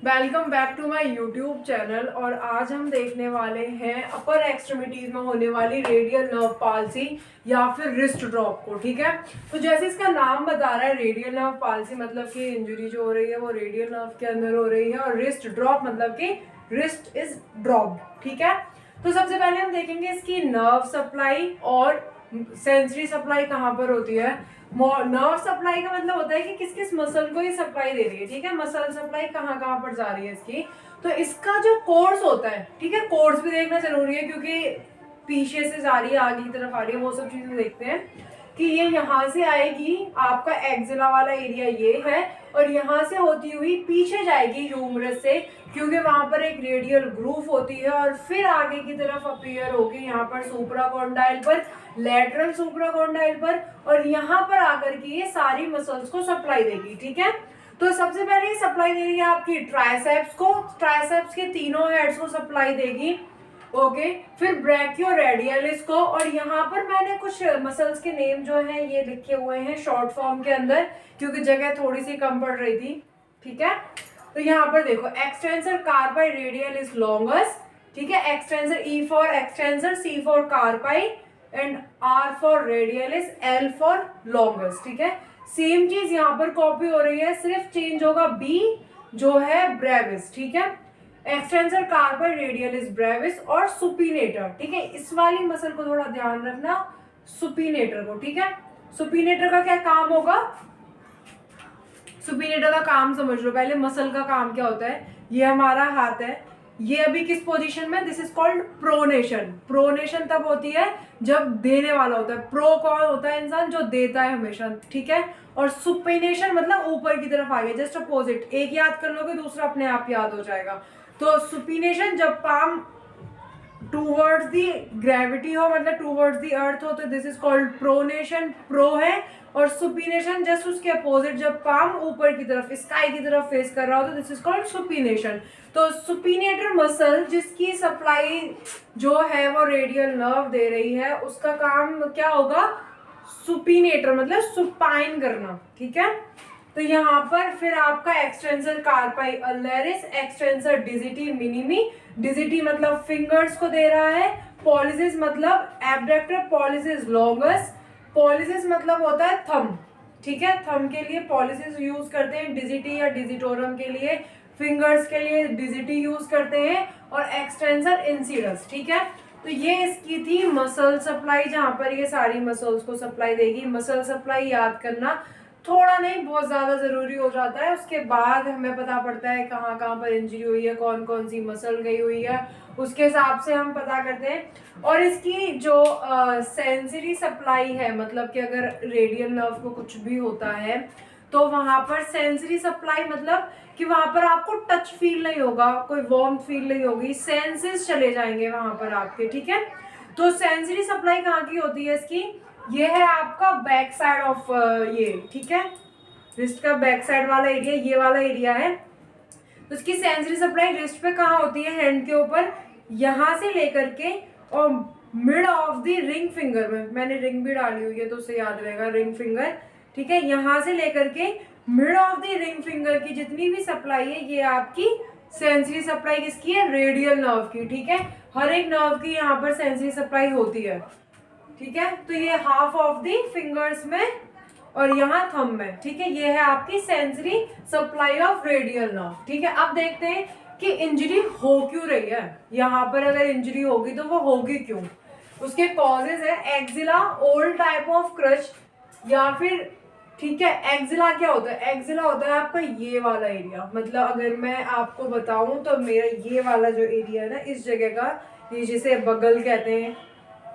Welcome back to my YouTube channel. और आज हम देखने वाले हैं अपर एक्सट्रीमिटीज में होने वाली रेडियल नर्व पाल्सी या फिर रिस्ट ड्रॉप को। ठीक है, तो जैसे इसका नाम बता रहा है रेडियल नर्व पाल्सी मतलब कि इंजरी जो हो रही है वो रेडियल नर्व के अंदर हो रही है, और रिस्ट ड्रॉप मतलब कि रिस्ट इज ड्रॉप्ड। ठीक है, तो सबसे पहले हम देखेंगे इसकी नर्व सप्लाई और सेंसरी सप्लाई कहाँ पर होती है। नर्व सप्लाई का मतलब होता है कि किस किस मसल को ये सप्लाई दे रही है। ठीक है, मसल सप्लाई कहाँ कहाँ पर जा रही है इसकी। तो इसका जो कोर्स होता है, ठीक है, कोर्स भी देखना जरूरी है क्योंकि पीछे से जा रही है आगे की तरफ आ रही है, वो सब चीजें देखते हैं कि ये यहाँ से आएगी, आपका एक्जिला वाला एरिया ये है, और यहाँ से होती हुई पीछे जाएगी ह्यूमरस से, क्योंकि वहां पर एक रेडियल ग्रूव होती है, और फिर आगे की तरफ अपीयर होगी यहाँ पर सुप्राकॉन्डाइल पर, लेटरल सुप्राकॉन्डाइल पर, और यहाँ पर आकर के ये सारी मसल्स को सप्लाई देगी। ठीक है, तो सबसे पहले ये सप्लाई देगी आपकी ट्राइसेप्स को, ट्राइसेप्स के तीनों हेड्स को सप्लाई देगी। ओके, फिर ब्रैकियो रेडियलिस को, और यहाँ पर मैंने कुछ मसल्स के नेम जो हैं ये लिखे हुए हैं शॉर्ट फॉर्म के अंदर क्योंकि जगह थोड़ी सी कम पड़ रही थी। ठीक है, तो यहाँ पर देखो एक्सटेंसर कार्पाई रेडियलिस लॉन्गस। ठीक है, extensor E for extensor, C for carpi and R for radialis, L for longus. ठीक है, सेम चीज यहाँ पर कॉपी हो रही है, सिर्फ चेंज होगा बी जो है ब्रेविस। ठीक है, एक्सटेंसर कार्पाई रेडियलिस ब्रेविस और सुपिनेटर। ठीक है, इस वाली मसल को थोड़ा ध्यान रखना, सुपिनेटर को। ठीक है, सुपिनेटर का क्या काम होगा, सुपिनेटर का काम समझ लो पहले। मसल का काम क्या होता है, ये हमारा हाथ है, ये अभी किस पोजीशन में, this is called pronation. Pronation तब होती है जब देने वाला होता है। प्रो कौन होता है, इंसान जो देता है हमेशा। ठीक है, और सुपिनेशन मतलब ऊपर की तरफ आ गया, जस्ट अपोजिट। एक याद कर लोगे दूसरा अपने आप याद हो जाएगा। तो सुपिनेशन जब पाम टूवर्ड्स दी ग्रेविटी हो, मतलब टूवर्ड्स दी अर्थ हो, तो this is called pronation, pro है। और सुपिनेशन जस्ट उसके अपोजिट, जब पाम ऊपर की तरफ स्काई की तरफ फेस कर रहा हो, तो दिस इज कॉल्ड सुपिनेशन। तो सुपिनेटर मसल जिसकी सप्लाई जो है वो रेडियल नर्व दे रही है, उसका काम क्या होगा, सुपिनेटर मतलब सुपाइन करना। ठीक है, तो यहाँ पर फिर आपका extensor carpi ulnaris, extensor digiti minimi, digiti मतलब फिंगर्स को दे रहा है, पॉलिसिस मतलब एब्डक्टर पॉलिसिस लॉन्गस, पॉलिसिस मतलब होता है थंब। ठीक है, थंब के लिए पॉलिसिस यूज करते हैं, डिजिटी या डिजिटोरम के लिए, फिंगर्स के लिए डिजिटी यूज करते हैं, और एक्सटेंसर इंसिडस। ठीक है, तो ये इसकी थी मसल सप्लाई जहां पर ये सारी मसल्स को सप्लाई देगी। मसल सप्लाई याद करना थोड़ा नहीं बहुत ज्यादा जरूरी हो जाता है, उसके बाद हमें पता पड़ता है कहाँ कहाँ पर इंजरी हुई है, कौन कौन सी मसल गई हुई है, उसके हिसाब से हम पता करते हैं। और इसकी जो सेंसरी सप्लाई है, मतलब कि अगर रेडियल नर्व को कुछ भी होता है तो वहां पर सेंसरी सप्लाई मतलब कि वहां पर आपको टच फील नहीं होगा, कोई वार्म फील नहीं होगी, सेंसेस चले जाएंगे वहां पर आपके। ठीक है, तो सेंसरी सप्लाई कहाँ की होती है इसकी, ये है आपका बैक साइड ऑफ ये। ठीक है, रिस्ट का बैक साइड वाला एरिया ये वाला एरिया है। तो इसकी सेंसरी सप्लाई रिस्ट पे कहाँ होती है, हैंड के ऊपर, यहाँ से लेकर के और mid of the ring finger में, मैंने रिंग भी डाली हुई है तो उसे याद रहेगा, रिंग फिंगर। ठीक है, यहाँ से लेकर के mid of the ring finger की जितनी भी सप्लाई है ये आपकी सेंसरी सप्लाई किसकी है, रेडियल नर्व की। ठीक है, हर एक नर्व की यहाँ पर सेंसरी सप्लाई होती है। ठीक है, तो ये हाफ ऑफ दी फिंगर्स में और यहाँ थंब में। ठीक है, ये है आपकी sensory supply of radial nerve. ठीक है, अब देखते हैं कि इंजरी हो क्यों रही है। यहाँ पर अगर इंजरी होगी तो वो होगी क्यों, उसके कॉजेज है axilla, old type of crutch, या फिर ठीक है, एक्जिला क्या होता है, एक्जिला होता है आपका ये वाला एरिया। मतलब अगर मैं आपको बताऊं तो मेरा ये वाला जो एरिया है ना, इस जगह का, ये जिसे बगल कहते हैं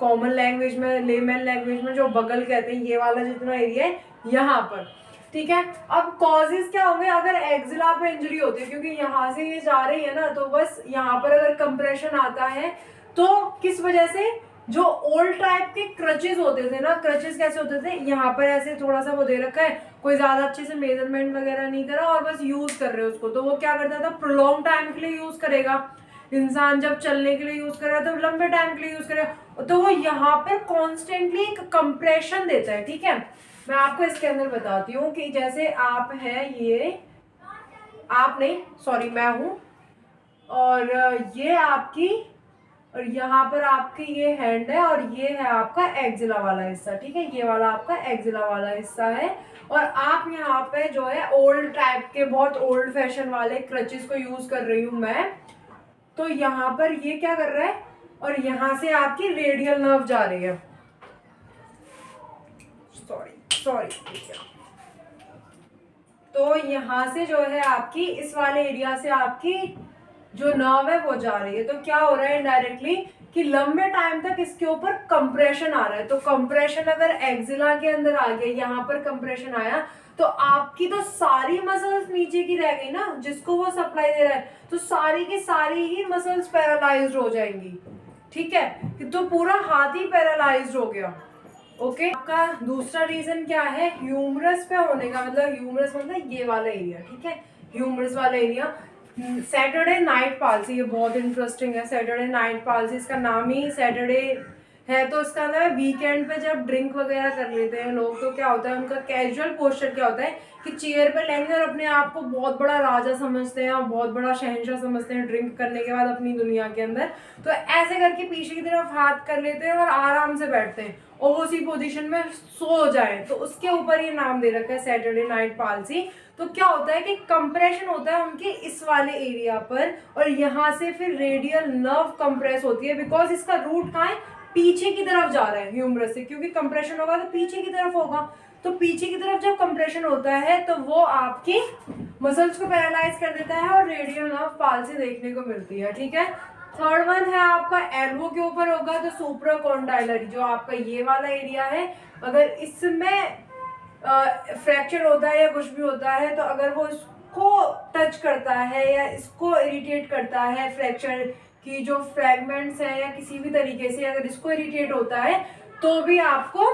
कॉमन लैंग्वेज में, लेमन लैंग्वेज में जो बगल कहते हैं, ये वाला जितना एरिया है यहाँ पर। ठीक है, अब कॉजेज क्या होंगे अगर एक्जिला पे इंजरी होती है, क्योंकि यहाँ से ये जा रही है ना, तो बस यहाँ पर अगर कंप्रेशन आता है तो किस वजह से, जो ओल्ड टाइप के क्रचेस होते थे ना, क्रचेस कैसे होते थे, यहाँ पर ऐसे थोड़ा सा वो दे रखा है, कोई ज्यादा अच्छे से मेजरमेंट वगैरह नहीं करा और बस यूज कर रहे हो उसको, तो वो क्या करता था, प्रोलॉन्ग टाइम के लिए यूज करेगा। इंसान जब चलने के लिए यूज कर रहा है तो लंबे टाइम के लिए यूज करेगा, तो वो यहाँ पे कॉन्स्टेंटली एक कंप्रेशन देता है। ठीक है, मैं आपको इसके अंदर बताती हूँ कि जैसे आप है ये आप नहीं, सॉरी मैं हूँ, और ये आपकी, और यहाँ पर आपकी ये हैंड है, और ये है आपका एक्जिला वाला हिस्सा, ठीक है, ये वाला आपका एक्जिला वाला हिस्सा है। और आप यहाँ पे जो है ओल्ड टाइप के, बहुत ओल्ड फैशन वाले क्रचेस को यूज कर रही हूँ मैं। तो यहाँ पर ये क्या कर रहा है, और यहाँ से आपकी रेडियल नर्व जा रही है, सॉरी सॉरी, तो यहाँ से जो है आपकी इस वाले एरिया से आपकी जो नर्व है वो जा रही है। तो क्या हो रहा है इनडायरेक्टली कि लंबे टाइम तक इसके ऊपर कंप्रेशन आ रहा है। तो कंप्रेशन अगर एक्सिला के अंदर आ गया, यहाँ पर कंप्रेशन आया, तो आपकी तो सारी मसल्स नीचे की रह गई ना, जिसको वो सप्लाई दे रहा है, तो सारी की सारी ही मसल्स पैरालाइज्ड हो जाएंगी, ठीक है, तो पूरा हाथ ही पैरालाइज्ड हो गया। ओके आपका दूसरा रीजन क्या है, ह्यूमरस पे होने का, मतलब ह्यूमरस मतलब ये वाला एरिया, ठीक है, ह्यूमरस वाला एरिया। सैटरडे नाइट पाल्सी, ये बहुत इंटरेस्टिंग है, सैटरडे नाइट पाल्सी, इसका नाम ही सैटरडे है, तो इसका मतलब है वीकेंड पे जब ड्रिंक वगैरह कर लेते हैं लोग, तो क्या होता है उनका कैजुअल पोस्चर क्या होता है कि चेयर पे लेंगे और अपने आप को बहुत बड़ा राजा समझते हैं और बहुत बड़ा शहंशाह समझते हैं ड्रिंक करने के बाद अपनी दुनिया के अंदर। तो ऐसे करके पीछे की तरफ हाथ कर लेते हैं और आराम से बैठते हैं और वो उसी पोजीशन में सो जाए, तो उसके ऊपर ये नाम दे रखा है सैटरडे नाइट पाल्सी। तो क्या होता है कि कंप्रेशन होता है उनके इस वाले एरिया पर, और यहाँ से फिर रेडियल नर्व कंप्रेस होती है, बिकॉज इसका रूट कहाँ है, पीछे की तरफ जा रहा है ह्यूमरस से, क्योंकि कंप्रेशन होगा तो पीछे की तरफ होगा। तो पीछे की तरफ जब कंप्रेशन होता है तो वो आपकी मसल्स को पैरालाइज कर देता है और रेडियल नर्व पाल्सी देखने को मिलती है, ठीक है। थर्ड वन है आपका एल्बो के ऊपर होगा, तो सुप्राकॉन्डाइलर, जो आपका ये वाला एरिया है, अगर इसमें फ्रैक्चर होता है या कुछ भी होता है, तो अगर वो इसको टच करता है या इसको इरिटेट करता है, फ्रैक्चर की जो फ्रैगमेंट्स हैं या किसी भी तरीके से अगर इसको इरिटेट होता है, तो भी आपको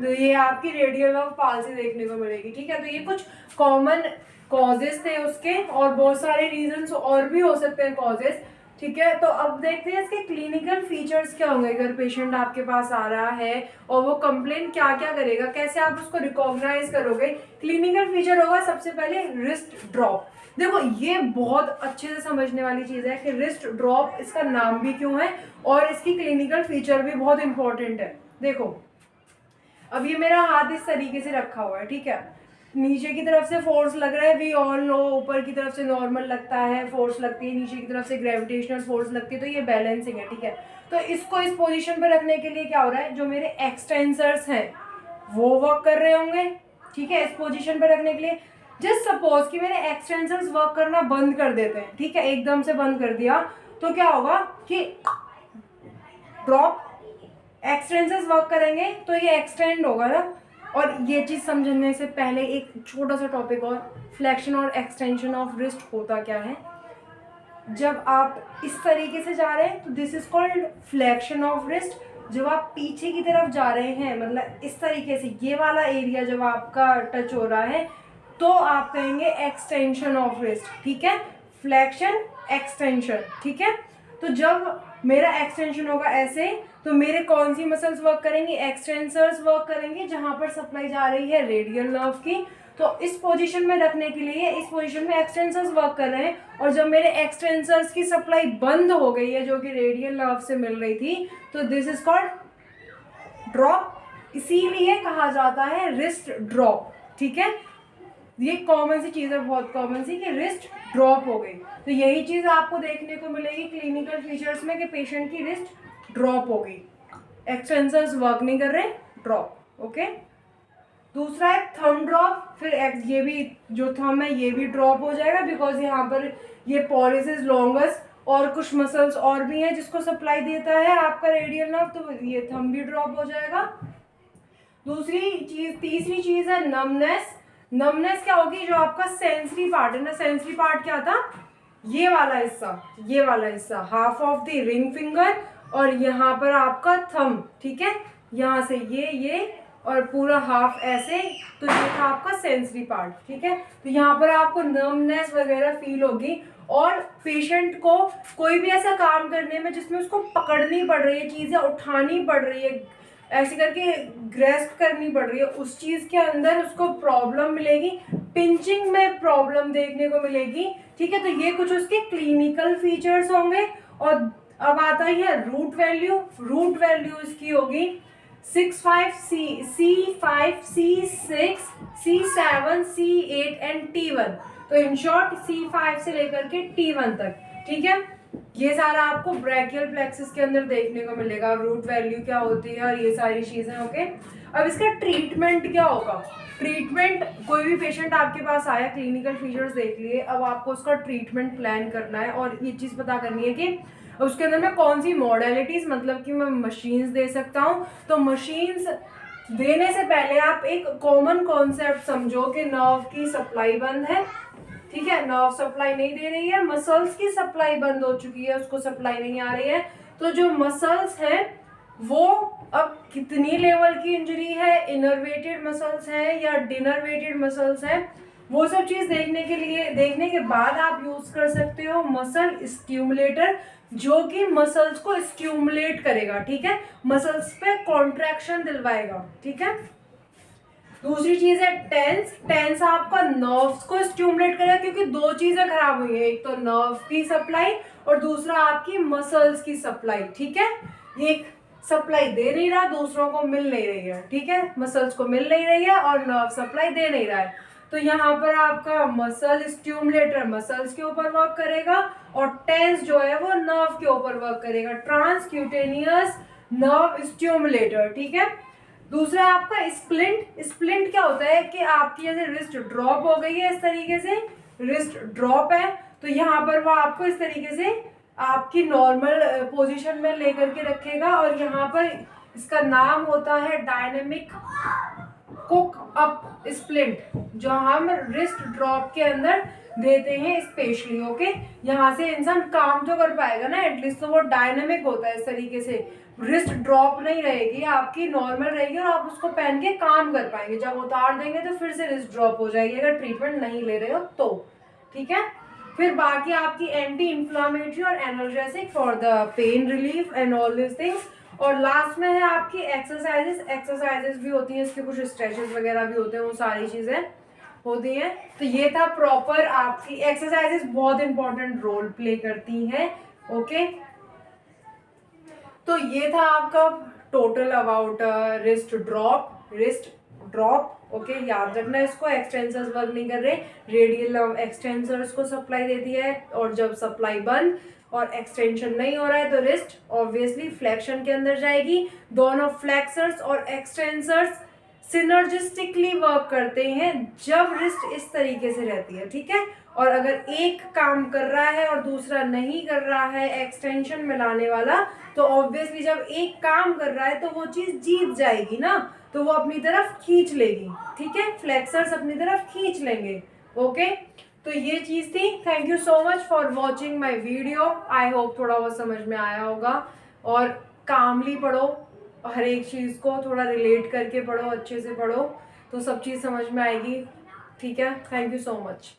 ये आपकी रेडियल नर्व पाल्सी देखने को मिलेगी, ठीक है। तो ये कुछ कॉमन कॉजेस थे उसके, और बहुत सारे रीजंस और भी हो सकते हैं कॉजेस, ठीक है। तो अब देखते हैं इसके क्लिनिकल फीचर्स क्या होंगे अगर पेशेंट आपके पास आ रहा है और वो कंप्लेन क्या क्या करेगा, कैसे आप उसको रिकॉग्नाइज करोगे। क्लिनिकल फीचर होगा सबसे पहले रिस्ट ड्रॉप। देखो ये बहुत अच्छे से समझने वाली चीज़ है कि रिस्ट ड्रॉप इसका नाम भी क्यों है और इसकी क्लिनिकल फीचर भी बहुत इंपॉर्टेंट है। देखो अब ये मेरा हाथ इस तरीके से रखा हुआ है, ठीक है, नीचे की तरफ से फोर्स लग रहा है, वी ऑल नो, ऊपर की तरफ से नॉर्मल लगता है, फोर्स लगती है, नीचे की तरफ से ग्रेविटेशनल फोर्स लगती है, तो ये बैलेंसिंग है, ठीक है। तो इसको इस पोजीशन पर रखने के लिए क्या हो रहा है, जो मेरे एक्सटेंसर्स हैं वो वर्क कर रहे होंगे, ठीक है, इस पोजीशन पर रखने के लिए। जस्ट सपोज कि मेरे एक्सटेंसर्स वर्क करना बंद कर देते हैं, ठीक है, एकदम से बंद कर दिया, तो क्या होगा कि ड्रॉप, एक्सटेंसर्स वर्क करेंगे तो ये एक्सटेंड होगा ना। और ये चीज़ समझने से पहले एक छोटा सा टॉपिक और, फ्लेक्शन और एक्सटेंशन ऑफ रिस्ट होता क्या है। जब आप इस तरीके से जा रहे हैं तो this is called flexion of wrist. जब आप पीछे की तरफ जा रहे हैं, मतलब इस तरीके से ये वाला एरिया जब आपका टच हो रहा है, तो आप कहेंगे एक्सटेंशन ऑफ रिस्ट, ठीक है, फ्लेक्शन एक्सटेंशन, ठीक है। तो जब मेरा एक्सटेंशन होगा ऐसे, तो मेरे कौन सी मसल्स वर्क करेंगी, एक्सटेंसर्स वर्क करेंगे, जहां पर सप्लाई जा रही है रेडियल नर्व की। तो इस पोजीशन में रखने के लिए इस पोजीशन में एक्सटेंसर्स वर्क कर रहे हैं, और जब मेरे एक्सटेंसर्स की सप्लाई बंद हो गई है जो कि रेडियल नर्व से मिल रही थी, तो दिस इज कॉल्ड ड्रॉप, इसीलिए कहा जाता है रिस्ट ड्रॉप, ठीक है। ये कॉमन सी चीज़ है, बहुत कॉमन सी, कि रिस्ट ड्रॉप हो गई। तो यही चीज़ आपको देखने को मिलेगी क्लिनिकल फीचर्स में कि पेशेंट की रिस्ट ड्रॉप हो गई, एक्सटेंसर्स वर्क नहीं कर रहे, ड्रॉप, ओके। दूसरा है थंब ड्रॉप, फिर ये भी जो थंब है ये भी ड्रॉप हो जाएगा, बिकॉज यहाँ पर ये पॉलिसिस लॉन्गस और कुछ मसल्स और भी हैं जिसको सप्लाई देता है आपका रेडियल नर्व, तो ये थंब भी ड्रॉप हो जाएगा। दूसरी चीज, तीसरी चीज है नमनेस। नमनेस क्या होगी, जो आपका सेंसरी पार्ट है ना, सेंसरी पार्ट क्या था, ये वाला हिस्सा, ये वाला हिस्सा, half of the ring finger, और यहाँ पर आपका थंब, ठीक है, यहाँ से ये और पूरा हाफ ऐसे, तो ये था आपका सेंसरी पार्ट, ठीक है। तो यहाँ पर आपको नर्वनेस वगैरह फील होगी, और पेशेंट को कोई भी ऐसा काम करने में जिसमें उसको पकड़नी पड़ रही है, चीज़ें उठानी पड़ रही है, ऐसे करके ग्रेस्प करनी पड़ रही है, उस चीज़ के अंदर उसको प्रॉब्लम मिलेगी, पिंचिंग में प्रॉब्लम देखने को मिलेगी। ठीक है, तो ये कुछ उसके क्लिनिकल फीचर्स होंगे। और अब आता ही है रूट वैल्यू। रूट वैल्यू इसकी होगी 6, 5, C5, C6, C7, C8 and T1। तो इन शॉर्ट C5 से लेकर के T1 तक। ठीक है, ये सारा आपको ब्रैकियल प्लेक्सिस के अंदर देखने को मिलेगा, रूट वैल्यू क्या होती है और ये सारी चीजें। ओके, अब इसका ट्रीटमेंट क्या होगा? ट्रीटमेंट, कोई भी पेशेंट आपके पास आया, क्लिनिकल फीचर्स देख लिए, अब आपको उसका ट्रीटमेंट प्लान करना है और ये चीज पता करनी है कि उसके अंदर मैं कौन सी मॉडलिटीज, मतलब कि मैं मशीन्स दे सकता हूँ। तो मशीन्स देने से पहले आप एक कॉमन कॉन्सेप्ट समझो कि नर्व की सप्लाई बंद है। ठीक है, नर्व सप्लाई नहीं दे रही है, मसल्स की सप्लाई बंद हो चुकी है, उसको सप्लाई नहीं आ रही है। तो जो मसल्स है वो अब कितनी लेवल की इंजरी है, इनर्वेटेड मसल्स है या डिनर्वेटेड मसल्स है, वो सब चीज देखने के बाद आप यूज कर सकते हो मसल स्टिमुलेटर, जो कि मसल्स को स्टिमुलेट करेगा। ठीक है, मसल्स पे कॉन्ट्रैक्शन दिलवाएगा। ठीक है, दूसरी चीज है टेंस। टेंस आपका नर्व्स को स्टिमुलेट करेगा, क्योंकि दो चीजें खराब हुई है, एक तो नर्व की सप्लाई और दूसरा आपकी मसल्स की सप्लाई। ठीक है, एक सप्लाई दे नहीं रहा, दूसरों को मिल नहीं रही है। ठीक है, मसल्स को मिल नहीं रही है और नर्व सप्लाई दे नहीं रहा है। तो यहाँ पर आपका मसल स्टिमुलेटर मसल्स के ऊपर वर्क करेगा और टेंस जो है वो नर्व के ऊपर वर्क करेगा, ट्रांसक्यूटेनियस नर्व स्टिमुलेटर। ठीक है, दूसरा आपका स्प्लिंट। स्प्लिंट क्या होता है कि आपकी जैसे रिस्ट ड्रॉप हो गई है, इस तरीके से रिस्ट ड्रॉप है, तो यहाँ पर वो आपको इस तरीके से आपकी नॉर्मल पोजीशन में लेकर के रखेगा और यहाँ पर इसका नाम होता है डायनेमिक कुक अप स्प्लिंट, जो हम रिस्ट ड्रॉप के अंदर देते हैं स्पेशली। ओके, यहाँ से इंसान काम तो कर पाएगा ना एटलीस्ट, तो वो डायनेमिक होता है इस तरीके से, रिस्ट ड्रॉप नहीं रहेगी आपकी, नॉर्मल रहेगी और आप उसको पहन के काम कर पाएंगे। जब उतार देंगे तो फिर से रिस्ट ड्रॉप हो जाएगी अगर ट्रीटमेंट नहीं ले रहे हो तो। ठीक है, फिर बाकी आपकी एंटी इन्फ्लामेटरी और analgesic for the pain relief and all this things. और लास्ट में है आपकी एक्सरसाइजेस। एक्सरसाइजेस भी होती हैं, इसके कुछ स्ट्रेचेस वगैरह भी होते हैं, वो सारी चीज़ें होती हैं। तो ये था प्रॉपर, आपकी एक्सरसाइजेस बहुत इंपॉर्टेंट रोल प्ले करती हैं। ओके, तो ये था आपका total about wrist drop. Okay, याद रखना इसको, एक्सटेंसर्स वर्क नहीं कर रहे, रेडियल एक्सटेंसर्स को सप्लाई देती है और जब सप्लाई बंद और एक्सटेंशन नहीं हो रहा है तो रिस्ट ऑब्वियसली फ्लेक्शन के अंदर जाएगी। दोनों फ्लेक्सर्स और एक्सटेंसर्स सिनर्जिस्टिकली वर्क करते हैं जब रिस्ट इस तरीके से रहती है। ठीक है, और अगर एक काम कर रहा है और दूसरा नहीं कर रहा है एक्सटेंशन में लाने वाला, तो ऑब्वियसली जब एक काम कर रहा है तो वो चीज जीत जाएगी ना, तो वो अपनी तरफ खींच लेगी। ठीक है, फ्लेक्सर्स अपनी तरफ खींच लेंगे। ओके, तो ये चीज थी। Thank you so much for watching my video. I hope थोड़ा बहुत समझ में आया होगा और कामली पढ़ो, हर एक चीज़ को थोड़ा रिलेट करके पढ़ो, अच्छे से पढ़ो तो सब चीज़ समझ में आएगी। ठीक है, थैंक यू सो मच।